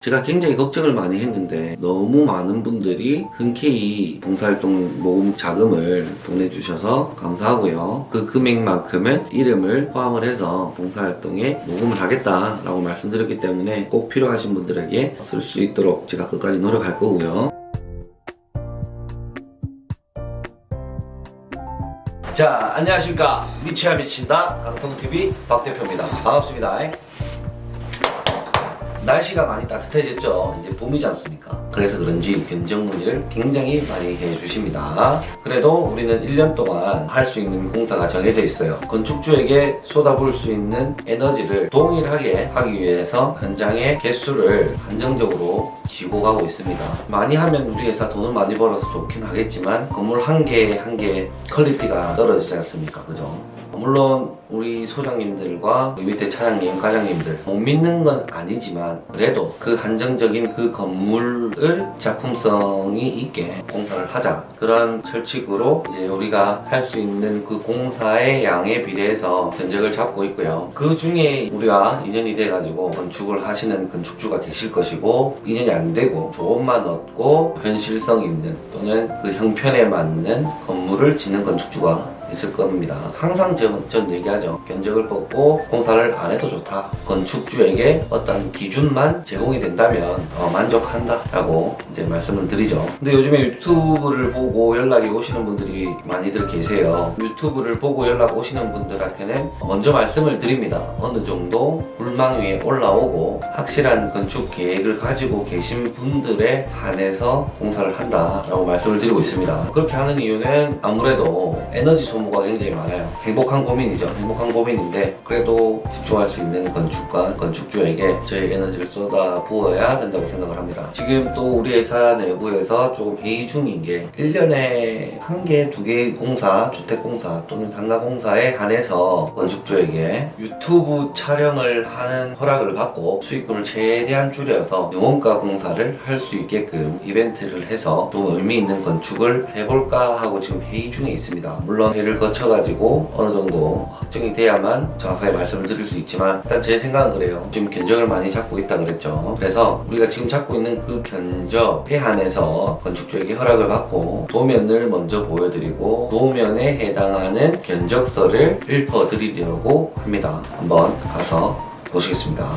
제가 굉장히 걱정을 많이 했는데 너무 많은 분들이 흔쾌히 봉사활동 모금 자금을 보내주셔서 감사하고요. 그 금액만큼은 이름을 포함을 해서 봉사활동에 모금을 하겠다라고 말씀드렸기 때문에 꼭 필요하신 분들에게 쓸 수 있도록 제가 끝까지 노력할 거고요. 자, 안녕하십니까. 미치야 미친다 강성TV 박 대표입니다. 반갑습니다. 날씨가 많이 따뜻해졌죠. 이제 봄이지 않습니까? 그래서 그런지 견적 문의를 굉장히 많이 해주십니다. 그래도 우리는 1년 동안 할 수 있는 공사가 정해져 있어요. 건축주에게 쏟아부을 수 있는 에너지를 동일하게 하기 위해서 현장의 개수를 한정적으로 지고 가고 있습니다. 많이 하면 우리 회사 돈을 많이 벌어서 좋긴 하겠지만 건물 한 개 한 개 퀄리티가 떨어지지 않습니까? 그죠? 물론 우리 소장님들과 우리 밑에 차장님, 과장님들 못 믿는 건 아니지만 그래도 그 한정적인 그 건물을 작품성이 있게 공사를 하자, 그런 철칙으로 이제 우리가 할 수 있는 그 공사의 양에 비례해서 견적을 잡고 있고요. 그 중에 우리가 2년이 돼가지고 건축을 하시는 건축주가 계실 것이고, 2년이 안 되고 조언만 얻고 현실성 있는 또는 그 형편에 맞는 건물을 짓는 건축주가 있을 겁니다. 항상 전 얘기하죠. 견적을 뽑고 공사를 안 해도 좋다. 건축주에게 어떤 기준만 제공이 된다면 만족한다 라고 이제 말씀을 드리죠. 근데 요즘에 유튜브를 보고 연락이 오시는 분들이 많이들 계세요. 유튜브를 보고 연락 오시는 분들한테는 먼저 말씀을 드립니다. 어느 정도 불망 위에 올라오고 확실한 건축 계획을 가지고 계신 분들에 한해서 공사를 한다 라고 말씀을 드리고 있습니다. 그렇게 하는 이유는 아무래도 에너지 소모가 굉장히 많아요. 행복한 고민이죠. 행복한 고민인데 그래도 집중할 수 있는 건축과 건축주에게 저희 에너지를 쏟아 부어야 된다고 생각을 합니다. 지금 또 우리 회사 내부에서 조금 회의 중인 게 1년에 1개, 2개 공사, 주택공사 또는 상가공사에 한해서 건축주에게 유튜브 촬영을 하는 허락을 받고 수익금을 최대한 줄여서 원가 공사를 할 수 있게끔 이벤트를 해서 좀 의미 있는 건축을 해볼까 하고 지금 회의 중에 있습니다. 물론 회의를 거쳐가지고 어느 정도 확정이 돼야만 정확하게 말씀을 드릴 수 있지만, 일단 제 생각은 그래요. 지금 견적을 많이 잡고 있다 그랬죠. 그래서 우리가 지금 잡고 있는 그 견적에 한해서 건축주에게 허락을 받고 도면을 먼저 보여드리고 도면에 해당하는 견적서를 읊어드리려고 합니다. 한번 가서 보시겠습니다.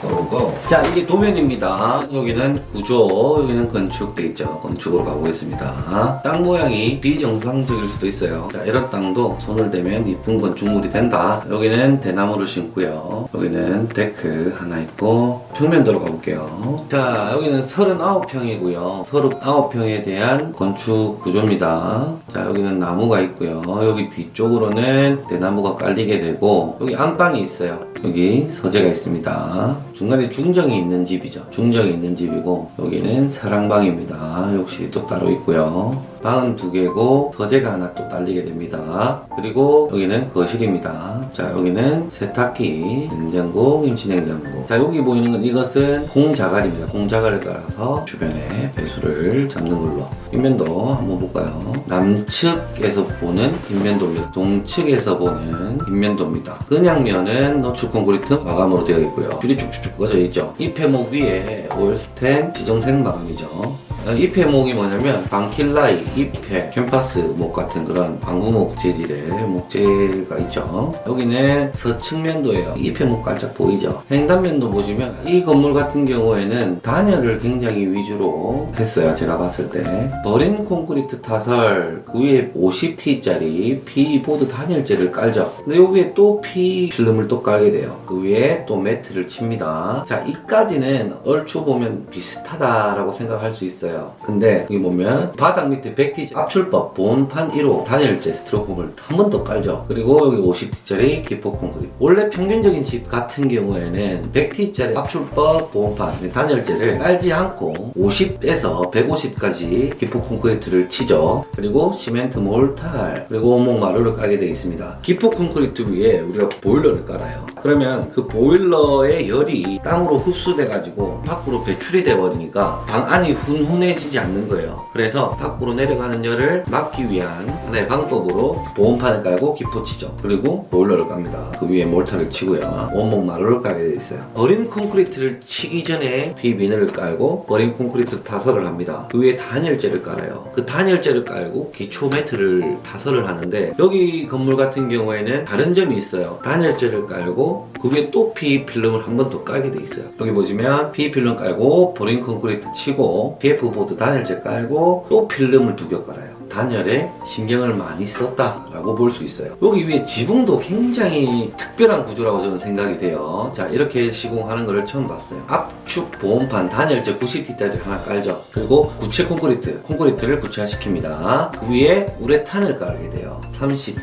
고고. 자, 이게 도면입니다. 여기는 구조, 여기는 건축 돼 있죠. 건축으로 가보겠습니다. 땅 모양이 비정상적일 수도 있어요. 자, 이런 땅도 손을 대면 이쁜 건축물이 된다. 여기는 대나무를 심고요. 여기는 데크 하나 있고 평면도로 가볼게요. 자, 여기는 39평이고요 39평에 대한 건축 구조입니다. 자, 여기는 나무가 있고요. 여기 뒤쪽으로는 대나무가 깔리게 되고, 여기 안방이 있어요. 여기 서재가 있습니다. 중간에 중정이 있는 집이죠. 중정이 있는 집이고, 여기는 사랑방입니다. 욕실이 또 따로 있고요. 방은 2개고 서재가 하나 또 딸리게 됩니다. 그리고 여기는 거실입니다. 자, 여기는 세탁기, 냉장고, 임시냉장고. 자, 여기 보이는 건 이것은 공자갈입니다. 공자갈을 깔아서 주변에 배수를 잡는 걸로. 인면도 한번 볼까요? 남측에서 보는 인면도입니다. 동측에서 보는 인면도입니다. 그냥면은 노출 콘크리트 마감으로 되어 있고요. 줄이 쭉쭉쭉 꺼져 있죠. 이 폐목 위에 오일스텐 지정색 마감이죠. 이 폐목이 뭐냐면 방킬라이, 잎회, 캠파스 목 같은 그런 방부목 재질의 목재가 있죠. 여기는 서측면도예요. 이 폐목 깔짝 보이죠. 횡단면도 보시면 이 건물 같은 경우에는 단열을 굉장히 위주로 했어요. 제가 봤을 때 버린 콘크리트 타설, 그 위에 50T짜리 P보드 단열재를 깔죠. 근데 여기에 또 P 필름을 또 깔게 돼요. 그 위에 또 매트를 칩니다. 자, 이까지는 얼추 보면 비슷하다라고 생각할 수 있어요. 근데 여기 보면 바닥 밑에 100T 압출법 본판 1호 단열재 스티로폼을 한 번 더 깔죠. 그리고 여기 50T짜리 기포 콘크리트. 원래 평균적인 집 같은 경우에는 100T짜리 압출법 본판 단열재를 깔지 않고 50에서 150까지 기포 콘크리트를 치죠. 그리고 시멘트 몰탈, 그리고 원목마루를 깔게 되어 있습니다. 기포 콘크리트 위에 우리가 보일러를 깔아요. 그러면 그 보일러의 열이 땅으로 흡수돼 가지고 밖으로 배출이 돼 버리니까 방 안이 훈훈 끝내지지 않는 거예요. 그래서 밖으로 내려가는 열을 막기 위한 하나의 방법으로 보온판을 깔고 기포치죠. 그리고 보일러를 깝니다. 그 위에 몰타를 치고요. 원목 마루를 깔게 돼 있어요. 버림 콘크리트를 치기 전에 비비늘을 깔고 버림 콘크리트 타설을 합니다. 그 위에 단열재를 깔아요. 그 단열재를 깔고 기초 매트를 타설을 하는데, 여기 건물 같은 경우에는 다른 점이 있어요. 단열재를 깔고 그 위에 또 PE 필름을 한 번 더 깔게 돼 있어요. 여기 보시면 PE 필름 깔고 버림 콘크리트 치고 TF 보드 단열재 깔고 또 필름을 2겹 깔아요. 단열에 신경을 많이 썼다라고 볼 수 있어요. 여기 위에 지붕도 굉장히 특별한 구조라고 저는 생각이 돼요. 자, 이렇게 시공하는 거를 처음 봤어요. 압축 보온판 단열재 90T짜리 하나 깔죠. 그리고 구체 콘크리트를 구체화시킵니다. 그 위에 우레탄을 깔게 돼요. 30T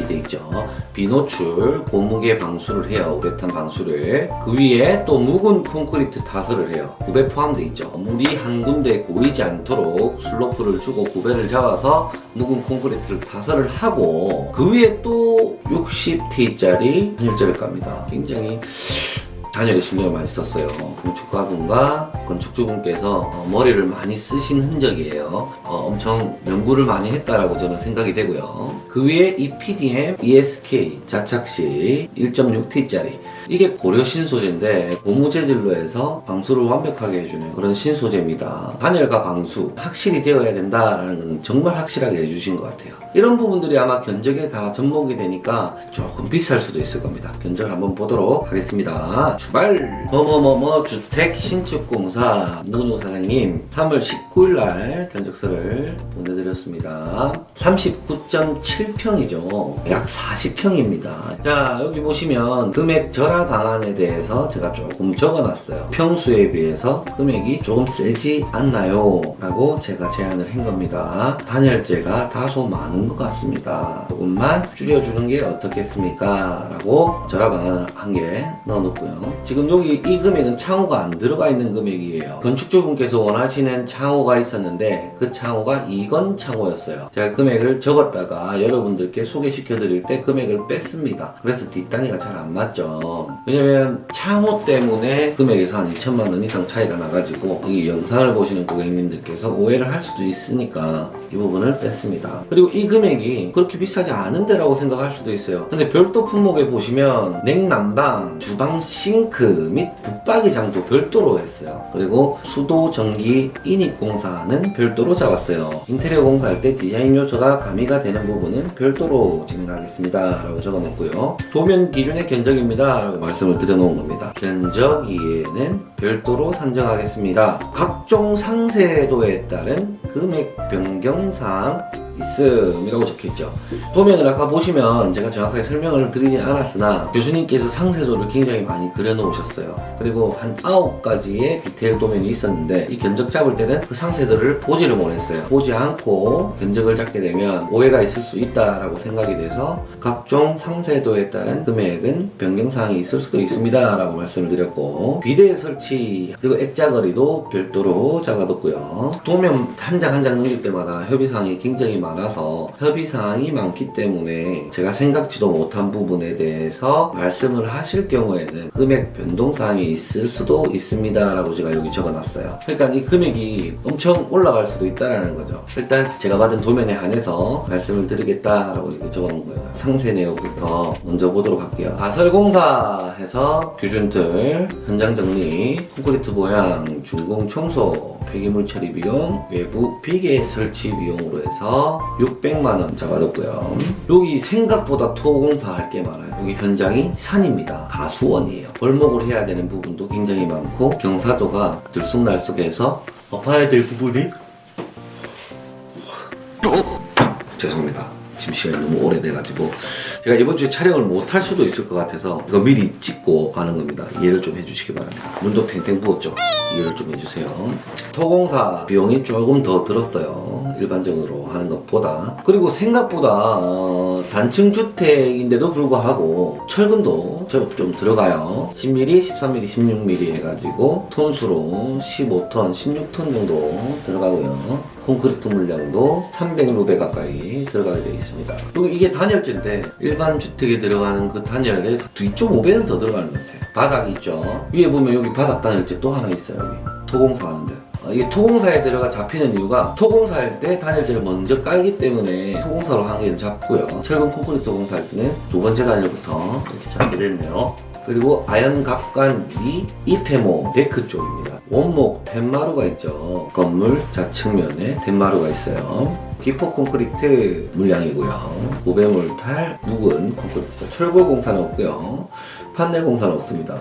돼 있죠. 비노출 고무게 방수를 해요. 우레탄 방수를. 그 위에 또 묵은 콘크리트 타설을 해요. 구배 포함되어 있죠. 물이 한 군데 고이지 않도록 슬로프를 주고 구배를 잡아서 묵은 콘크리트를 타설을 하고, 그 위에 또 60T짜리 단열재를 깝니다. 굉장히 단열에 신경을 많이 썼어요. 건축가분과 건축주분께서 머리를 많이 쓰신 흔적이에요. 엄청 연구를 많이 했다라고 저는 생각이 되고요. 그 위에 EPDM ESK 자착식 1.6T짜리, 이게 고려 신소재인데 고무 재질로 해서 방수를 완벽하게 해주는 그런 신소재입니다. 단열과 방수 확실히 되어야 된다라는 건 정말 확실하게 해주신 것 같아요. 이런 부분들이 아마 견적에 다 접목이 되니까 조금 비쌀 수도 있을 겁니다. 견적을 한번 보도록 하겠습니다. 출발! 주택 신축공사 누구누구 사장님 3월 19일날 견적서를 보내드렸습니다. 39.7평이죠. 약 40평입니다. 자, 여기 보시면 금액 절하 방안에 대해서 제가 조금 적어놨어요. 평수에 비해서 금액이 조금 세지 않나요? 라고 제가 제안을 한 겁니다. 단열재가 다소 많은 것 같습니다. 조금만 줄여주는 게 어떻겠습니까? 라고 절하 방안을 한 개 넣어놓고요. 지금 여기 이 금액은 창호가 안 들어가 있는 금액이에요. 건축주분께서 원하시는 창호가 있었는데 그 창호가 2건 창호였어요. 제가 금액을 적었다가 여러분들께 소개시켜 드릴 때 금액을 뺐습니다. 그래서 뒷단위가 잘 안 맞죠. 왜냐면 창호 때문에 금액에서 한 2천만 원 이상 차이가 나가지고 이 영상을 보시는 고객님들께서 오해를 할 수도 있으니까 이 부분을 뺐습니다. 그리고 이 금액이 그렇게 비싸지 않은데라고 생각할 수도 있어요. 근데 별도 품목에 보시면 냉난방, 주방 싱크 및 붙박이장도 별도로 했어요. 그리고 수도, 전기, 인입 공사는 별도로 잡았어요. 인테리어 공사할 때 디자인 요소가 가미가 되는 부분은 별도로 진행하겠습니다 라고 적어놓고요. 도면 기준의 견적입니다 라고 말씀을 드려놓은 겁니다. 견적이에는 별도로 산정하겠습니다. 각종 상세도에 따른 금액 변경사항 있음이라고 적혀있죠. 도면을 아까 보시면 제가 정확하게 설명을 드리진 않았으나 교수님께서 상세도를 굉장히 많이 그려놓으셨어요. 그리고 한 9가지의 디테일 도면이 있었는데 이 견적 잡을 때는 그 상세도를 보지를 못했어요. 보지 않고 견적을 잡게 되면 오해가 있을 수 있다라고 생각이 돼서 각종 상세도에 따른 금액은 변경사항이 있을 수도 있습니다 라고 말씀을 드렸고, 비대 설치 그리고 액자거리도 별도로 잡아뒀고요. 도면 한 장 한 장 넘길 때마다 협의사항이 굉장히 많아서 협의사항이 많기 때문에 제가 생각지도 못한 부분에 대해서 말씀을 하실 경우에는 금액 변동사항이 있을 수도 있습니다 라고 제가 여기 적어놨어요. 그러니까 이 금액이 엄청 올라갈 수도 있다라는 거죠. 일단 제가 받은 도면에 한해서 말씀을 드리겠다라고 이렇게 적어놓은 거예요. 상세 내용부터 먼저 보도록 할게요. 가설공사해서 규준틀, 현장 정리, 콘크리트 보양, 준공 청소, 폐기물 처리 비용, 외부 비계 설치 비용으로 해서 600만원 잡아뒀고요. 여기 생각보다 토공사 할 게 많아요. 여기 현장이 산입니다. 가수원이에요. 벌목을 해야 되는 부분도 굉장히 많고 경사도가 들쑥날쑥해서 봐야 될 부분이 죄송합니다. 지금 시간이 너무 오래돼가지고 제가 이번 주에 촬영을 못 할 수도 있을 것 같아서 이거 미리 찍고 가는 겁니다. 이해를 좀 해주시기 바랍니다. 문도 탱탱 부었죠? 이해를 좀 해주세요. 토공사 비용이 조금 더 들었어요. 일반적으로 하는 것보다. 그리고 생각보다 단층 주택인데도 불구하고 철근도 제법 좀 들어가요. 10mm, 13mm, 16mm 해가지고 톤수로 15톤, 16톤 정도 들어가고요. 콘크리트 물량도 300루베 가까이 들어가게 되어 있습니다. 그리고 이게 단열재인데 일반 주택에 들어가는 그 단열에 2.5배는 더 들어가는 것 같아요. 바닥이 있죠. 위에 보면 여기 바닥 단열재 또 하나 있어요. 여기 토공사 하는데 이게 토공사에 들어가 잡히는 이유가 토공사할 때 단열재를 먼저 깔기 때문에 토공사로 하기엔 잡고요. 철근 콘크리트 공사할 때는 두 번째 단열부터 이렇게 잡게 됐네요. 그리고 아연 갑관이 입해모 데크 쪽입니다. 원목 텐마루가 있죠. 건물 좌측면에 텐마루가 있어요. 기포 콘크리트 물량이고요. 고배몰탈 묵은 콘크리트. 철골 공사는 없고요. 판넬 공사는 없습니다.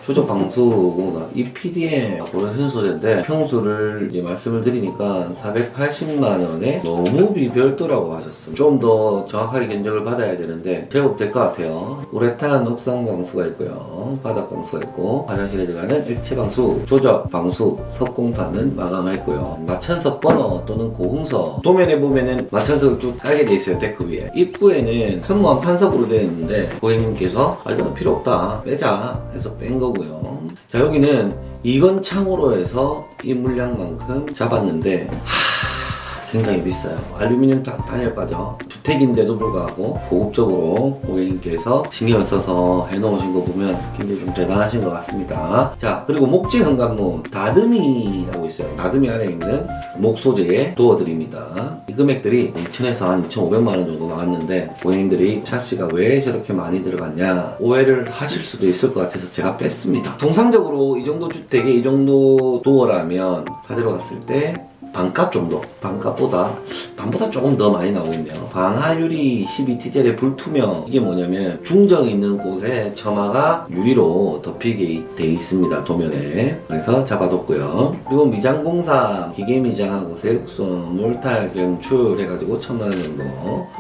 추적 방수 공사. 이 PDM 보너스 소재인데 평수를 이제 말씀을 드리니까 480만 원에 너무 비별도라고 하셨어요. 좀 더 정확하게 견적을 받아야 되는데 제법 될 것 같아요. 우레탄 옥상 방수가 있고요. 바닥 방수가 있고 화장실에 들어가는 액체 방수, 조적 방수, 석공사는 마감했고요. 마천석 버너 또는 고흥석. 도면에 보면은 마천석을 쭉 깔게 돼 있어요. 데크 위에. 입구에는 현무암 판석으로 되어 있는데 고객님께서 이거는 필요 없다 빼자 해서 뺀 거고요. 자, 여기는 이건 창으로 해서 이 물량만큼 잡았는데 굉장히 비싸요. 알루미늄 단열 빠져. 주택인데도 불구하고 고급적으로 고객님께서 신경을 써서 해놓으신 거 보면 굉장히 좀 대단하신 것 같습니다. 자, 그리고 목재 현관문 다듬이라고 있어요. 다듬이 안에 있는 목 소재에 도어드립니다. 이 금액들이 2,000에서 한 2,500만 원 정도 나왔는데 고객님들이 샤시가 왜 저렇게 많이 들어갔냐 오해를 하실 수도 있을 것 같아서 제가 뺐습니다. 통상적으로 이 정도 주택에 이 정도 도어라면 가지러 갔을 때 반값 정도, 반값보다 반보다 조금 더 많이 나오겠네요. 방하유리 12T젤의 불투명. 이게 뭐냐면 중정이 있는 곳에 처마가 유리로 덮이게 돼 있습니다. 도면에. 그래서 잡아뒀고요. 그리고 미장공사 기계 미장하고 세육선 몰탈 경출 해가지고 1,000만 원 정도.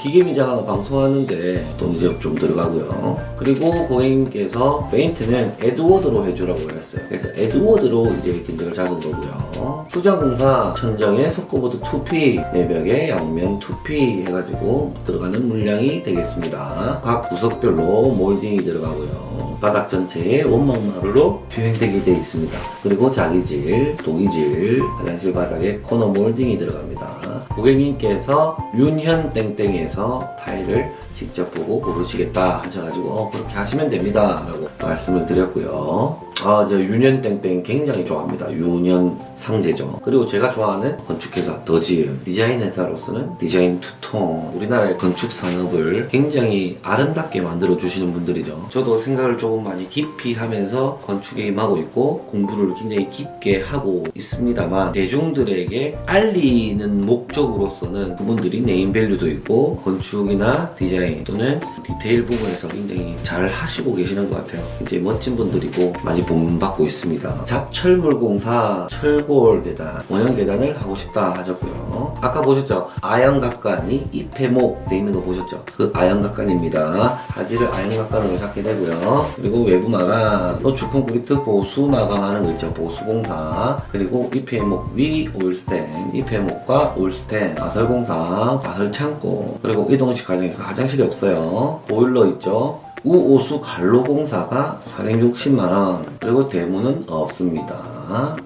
기계 미장하고 방송하는데 돈 이제 좀 들어가고요. 그리고 고객님께서 페인트는 에드워드로 해주라고 했어요. 그래서 에드워드로 이제 견적을 잡은 거고요. 수장공사 천정에 속고보드 2P 내벽에 양면 2P 해가지고 들어가는 물량이 되겠습니다. 각 구석별로 몰딩이 들어가고요. 바닥 전체에 원목마루로 진행되게 되어 있습니다. 그리고 자기질, 동이질, 화장실 바닥에 코너 몰딩이 들어갑니다. 고객님께서 윤현 땡땡에서 타일을 직접 보고 고르시겠다 하셔가지고 그렇게 하시면 됩니다 라고 말씀을 드렸고요. 저 윤현 땡땡 굉장히 좋아합니다. 윤현 상제죠. 그리고 제가 좋아하는 건축회사 더지은 디자인 회사로서는 디자인 투통. 우리나라의 건축 산업을 굉장히 아름답게 만들어 주시는 분들이죠. 저도 생각을 조금 많이 깊이 하면서 건축에 임하고 있고 공부를 굉장히 깊게 하고 있습니다만 대중들에게 알리는 목적으로서는 그분들이 네임밸류도 있고 건축이나 디자인 또는 디테일 부분에서 굉장히 잘 하시고 계시는 것 같아요. 굉장히 멋진 분들이고 많이 본받고 있습니다. 잡철물공사 철골 계단, 원형 계단을 하고 싶다 하셨고요. 아까 보셨죠? 아연각관이 입해목 돼 있는 거 보셨죠? 그 아연각관입니다. 바지를 아연각관으로 잡게 되고요. 그리고 외부 마감, 노출 콘크리트 보수 마감하는 거 있죠? 보수공사. 그리고 입해목 위 오일스텐, 입해목과 오일스텐, 가설공사, 가설창고. 그리고 이동식 화장실이 없어요. 보일러 있죠? 우오수 갈로공사가 460만원. 그리고 대문은 없습니다.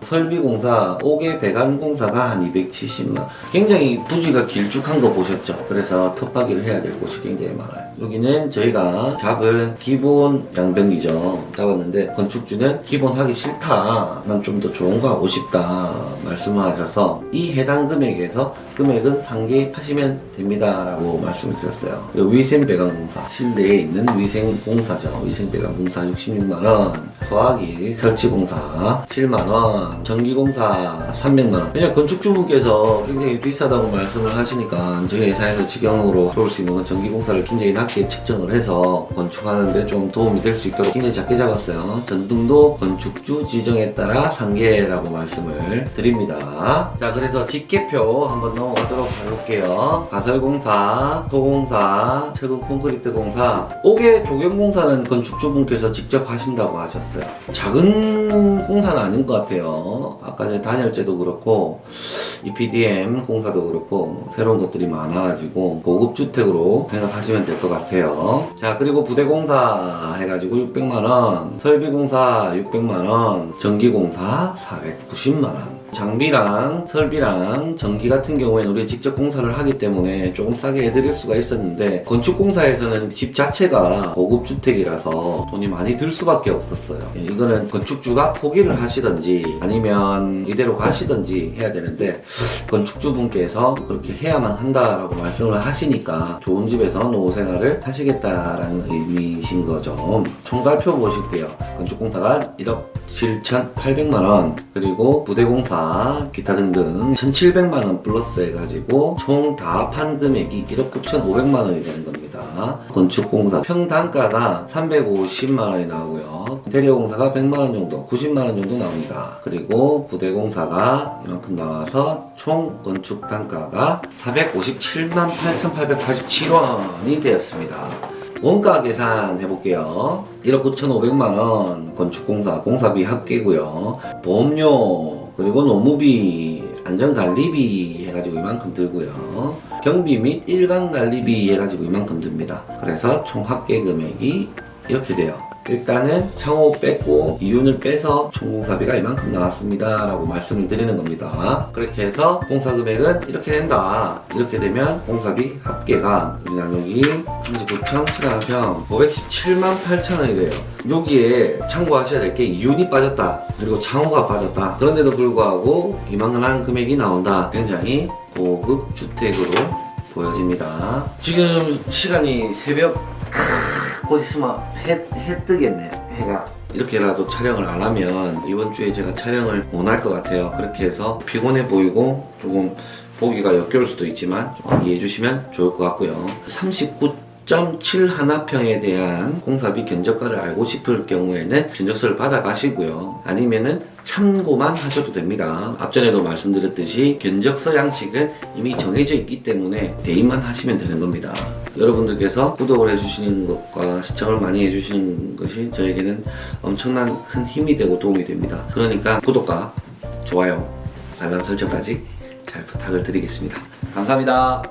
설비공사, 옥외 배관공사가 한 270만원. 굉장히 부지가 길쭉한 거 보셨죠? 그래서 텃밭기를 해야 될 곳이 굉장히 많아요. 여기는 저희가 잡은 기본 양변기죠. 잡았는데 건축주는 기본 하기 싫다. 난 좀 더 좋은 거 하고 싶다. 말씀을 하셔서 이 해당 금액에서 금액은 상기하시면 됩니다 라고 말씀을 드렸어요. 위생배관공사, 실내에 있는 위생공사죠. 위생배관공사 66만원, 소화기 설치공사 7만원, 전기공사 300만원. 왜냐면 건축주분께서 굉장히 비싸다고 말씀을 하시니까 저희 회사에서 직영으로 들어올 수 있는 건 전기공사를 굉장히 낮게 측정을 해서 건축하는데 좀 도움이 될 수 있도록 굉장히 작게 잡았어요. 전등도 건축주 지정에 따라 상계라고 말씀을 드립니다. 자, 그래서 직계표 한번 넘어가도록 해볼게요. 가설공사, 토공사, 철근 콘크리트 공사, 옥외 조경공사는 건축주분께서 직접 하신다고 하셨어요. 작은 공사는 아닌 것 같아요. 아까 전에 단열재도 그렇고 이 PDM 공사도 그렇고 뭐 새로운 것들이 많아가지고 고급 주택으로 생각하시면 될 것 같아요. 자, 그리고 부대공사 해가지고 600만원, 설비공사 600만원, 전기공사 490만원. 장비랑 설비랑 전기 같은 경우에는 우리 직접 공사를 하기 때문에 조금 싸게 해드릴 수가 있었는데, 건축공사에서는 집 자체가 고급 주택이라서 돈이 많이 들 수밖에 없었어요. 이거는 건축주가 포기를 하시든지 아니면 이대로 가시든지 해야 되는데, 건축주분께서 그렇게 해야만 한다라고 말씀을 하시니까 좋은 집에서 노후 생활을 하시겠다라는 의미신 거죠. 총괄표 보실게요. 건축공사가 1억 7,800만원, 그리고 부대공사 기타 등등 1,700만원 플러스 해가지고 총 다 합한 금액이 1억 9,500만원이 되는 겁니다. 건축공사 평단가가 350만원이 나오고요. 인테리어공사가 100만원 정도, 90만원 정도 나옵니다. 그리고 부대공사가 이만큼 나와서 총 건축 단가가 457만 8,887원이 되었습니다. 원가 계산 해볼게요. 1억 9,500만원 건축공사 공사비 합계고요. 보험료 그리고 노무비 안전관리비 해가지고 이만큼 들고요. 경비 및 일반관리비 해가지고 이만큼 듭니다. 그래서 총 합계 금액이 이렇게 돼요. 일단은 창호 뺐고 이윤을 빼서 총 공사비가 이만큼 나왔습니다 라고 말씀을 드리는 겁니다. 그렇게 해서 공사 금액은 이렇게 된다. 이렇게 되면 공사비 합계가 우리 나누기 39,700평 517만 8천원이 돼요. 여기에 참고하셔야 될 게 이윤이 빠졌다, 그리고 창호가 빠졌다. 그런데도 불구하고 이만한 금액이 나온다. 굉장히 고급 주택으로 보여집니다. 지금 시간이 새벽 곧 있으면 해 뜨겠네. 해가 이렇게라도 촬영을 안 하면 이번 주에 제가 촬영을 못 할 것 같아요. 그렇게 해서 피곤해 보이고 조금 보기가 역겨울 수도 있지만 좀 이해해 주시면 좋을 것 같고요. 39.71평에 대한 공사비 견적가를 알고 싶을 경우에는 견적서를 받아 가시고요. 아니면은 참고만 하셔도 됩니다. 앞전에도 말씀드렸듯이 견적서 양식은 이미 정해져 있기 때문에 대입만 하시면 되는 겁니다. 여러분들께서 구독을 해주시는 것과 시청을 많이 해주시는 것이 저에게는 엄청난 큰 힘이 되고 도움이 됩니다. 그러니까 구독과 좋아요, 알람 설정까지 잘 부탁을 드리겠습니다. 감사합니다.